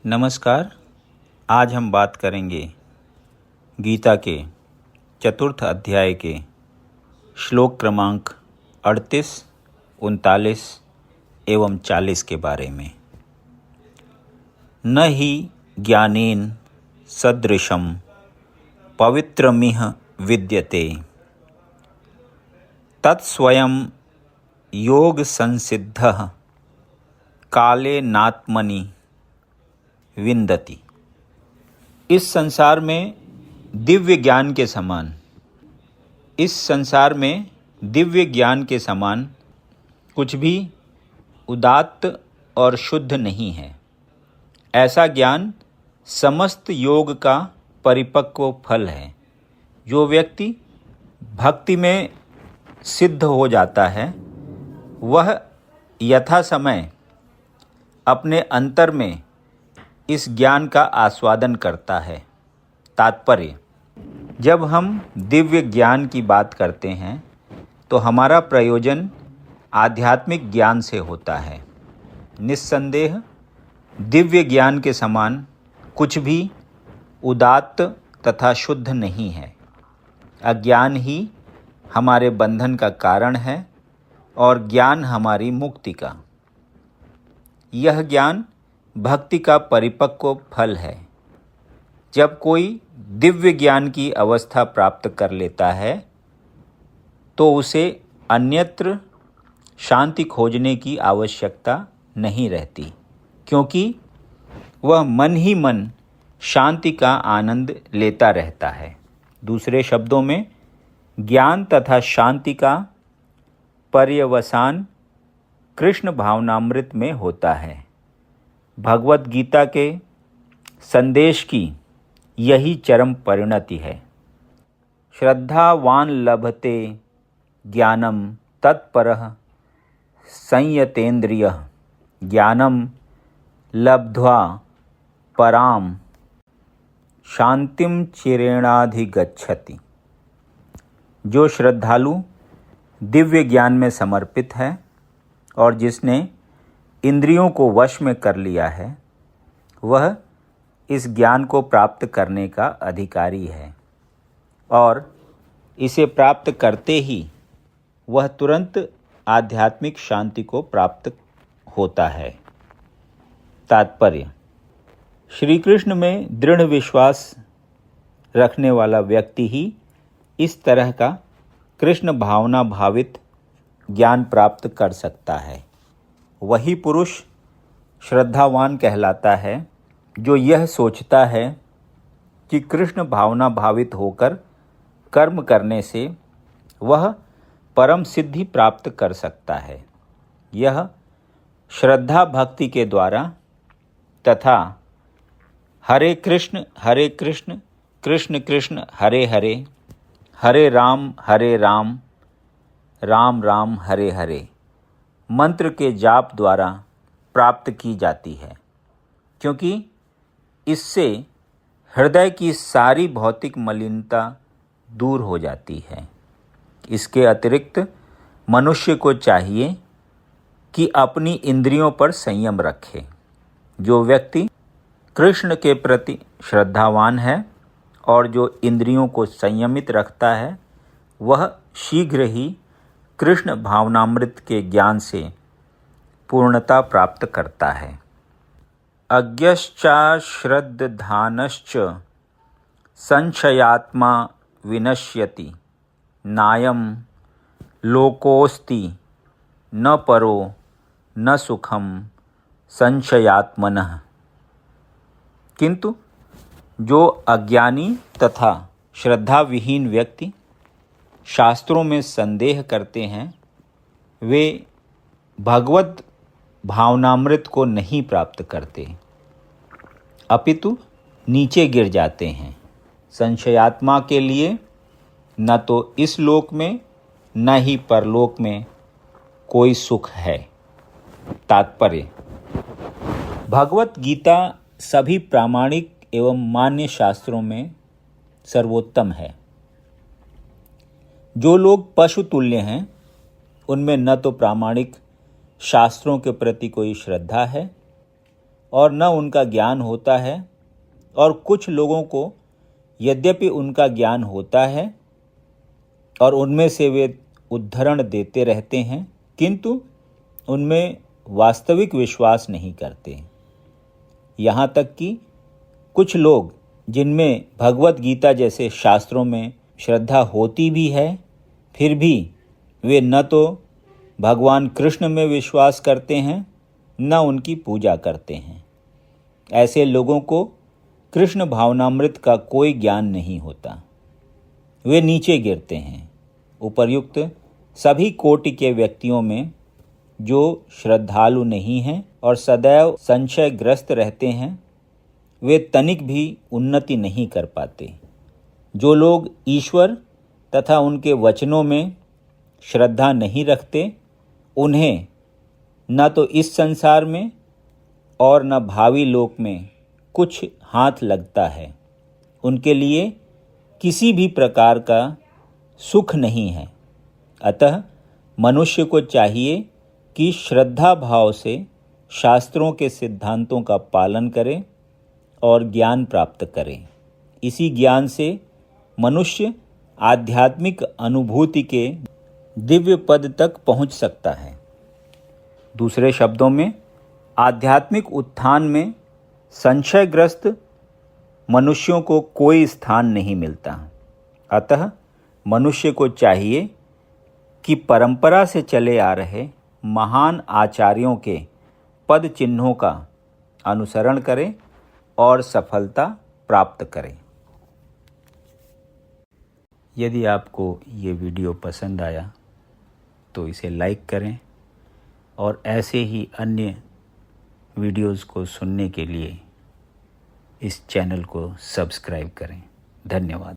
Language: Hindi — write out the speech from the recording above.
नमस्कार। आज हम बात करेंगे गीता के चतुर्थ अध्याय के श्लोक क्रमांक 38, 39 एवं 40 के बारे में। न ही ज्ञानेन सदृशं पवित्रमिह विद्यते तत्स्वयं योग संसिद्धः कालेनात्मनि विन्दति। इस संसार में दिव्य ज्ञान के समान कुछ भी उदात्त और शुद्ध नहीं है। ऐसा ज्ञान समस्त योग का परिपक्व फल है। जो व्यक्ति भक्ति में सिद्ध हो जाता है वह यथा समय अपने अंतर में इस ज्ञान का आस्वादन करता है। तात्पर्य: जब हम दिव्य ज्ञान की बात करते हैं तो हमारा प्रयोजन आध्यात्मिक ज्ञान से होता है। निस्संदेह दिव्य ज्ञान के समान कुछ भी उदात्त तथा शुद्ध नहीं है। अज्ञान ही हमारे बंधन का कारण है और ज्ञान हमारी मुक्ति का। यह ज्ञान भक्ति का परिपक्व फल है। जब कोई दिव्य ज्ञान की अवस्था प्राप्त कर लेता है तो उसे अन्यत्र शांति खोजने की आवश्यकता नहीं रहती, क्योंकि वह मन ही मन शांति का आनंद लेता रहता है। दूसरे शब्दों में, ज्ञान तथा शांति का पर्यवसान कृष्ण भावनामृत में होता है। भगवत गीता के संदेश की यही चरम परिणति है। श्रद्धावान लभते ज्ञानम तत्परः संयतेन्द्रियः ज्ञानम लब्ध्वा पराम शांतिम चिरेणाधिगच्छति। जो श्रद्धालु दिव्य ज्ञान में समर्पित है और जिसने इंद्रियों को वश में कर लिया है, वह इस ज्ञान को प्राप्त करने का अधिकारी है और इसे प्राप्त करते ही वह तुरंत आध्यात्मिक शांति को प्राप्त होता है। तात्पर्य: श्री कृष्ण में दृढ़ विश्वास रखने वाला व्यक्ति ही इस तरह का कृष्ण भावना भावित ज्ञान प्राप्त कर सकता है। वही पुरुष श्रद्धावान कहलाता है जो यह सोचता है कि कृष्ण भावना भावित होकर कर्म करने से वह परम सिद्धि प्राप्त कर सकता है। यह श्रद्धा भक्ति के द्वारा तथा हरे कृष्ण कृष्ण कृष्ण हरे हरे, हरे राम राम राम हरे हरे मंत्र के जाप द्वारा प्राप्त की जाती है, क्योंकि इससे हृदय की सारी भौतिक मलिनता दूर हो जाती है। इसके अतिरिक्त मनुष्य को चाहिए कि अपनी इंद्रियों पर संयम रखे। जो व्यक्ति कृष्ण के प्रति श्रद्धावान है और जो इंद्रियों को संयमित रखता है, वह शीघ्र ही कृष्ण भावनामृत के ज्ञान से पूर्णता प्राप्त करता है। अज्ञश्चाश्रद्धानश्च संशयात्मा विनश्यति नायं लोकोऽस्ति न परो न सुखम संशयात्मनः। किंतु जो अज्ञानी तथा श्रद्धाविहीन व्यक्ति शास्त्रों में संदेह करते हैं, वे भगवत भावनामृत को नहीं प्राप्त करते, अपितु नीचे गिर जाते हैं। संशयात्मा के लिए न तो इस लोक में न ही परलोक में कोई सुख है। तात्पर्य: भगवत गीता सभी प्रामाणिक एवं मान्य शास्त्रों में सर्वोत्तम है। जो लोग पशु तुल्य हैं, उनमें न तो प्रामाणिक शास्त्रों के प्रति कोई श्रद्धा है और न उनका ज्ञान होता है, और कुछ लोगों को यद्यपि उनका ज्ञान होता है और उनमें से वे उद्धरण देते रहते हैं, किंतु उनमें वास्तविक विश्वास नहीं करते। यहाँ तक कि कुछ लोग जिनमें भगवत गीता जैसे शास्त्रों में श्रद्धा होती भी है, फिर भी वे न तो भगवान कृष्ण में विश्वास करते हैं, न उनकी पूजा करते हैं। ऐसे लोगों को कृष्ण भावनामृत का कोई ज्ञान नहीं होता। वे नीचे गिरते हैं। उपर्युक्त सभी कोटि के व्यक्तियों में जो श्रद्धालु नहीं हैं और सदैव संशयग्रस्त रहते हैं, वे तनिक भी उन्नति नहीं कर पाते। जो लोग ईश्वर तथा उनके वचनों में श्रद्धा नहीं रखते, उन्हें न तो इस संसार में और न भावी लोक में कुछ हाथ लगता है। उनके लिए किसी भी प्रकार का सुख नहीं है। अतः मनुष्य को चाहिए कि श्रद्धा भाव से शास्त्रों के सिद्धांतों का पालन करे और ज्ञान प्राप्त करे। इसी ज्ञान से मनुष्य आध्यात्मिक अनुभूति के दिव्य पद तक पहुंच सकता है। दूसरे शब्दों में, आध्यात्मिक उत्थान में संशयग्रस्त मनुष्यों को कोई स्थान नहीं मिलता। अतः मनुष्य को चाहिए कि परंपरा से चले आ रहे महान आचार्यों के पद चिन्हों का अनुसरण करें और सफलता प्राप्त करें। यदि आपको ये वीडियो पसंद आया तो इसे लाइक करें और ऐसे ही अन्य वीडियोज़ को सुनने के लिए इस चैनल को सब्सक्राइब करें। धन्यवाद।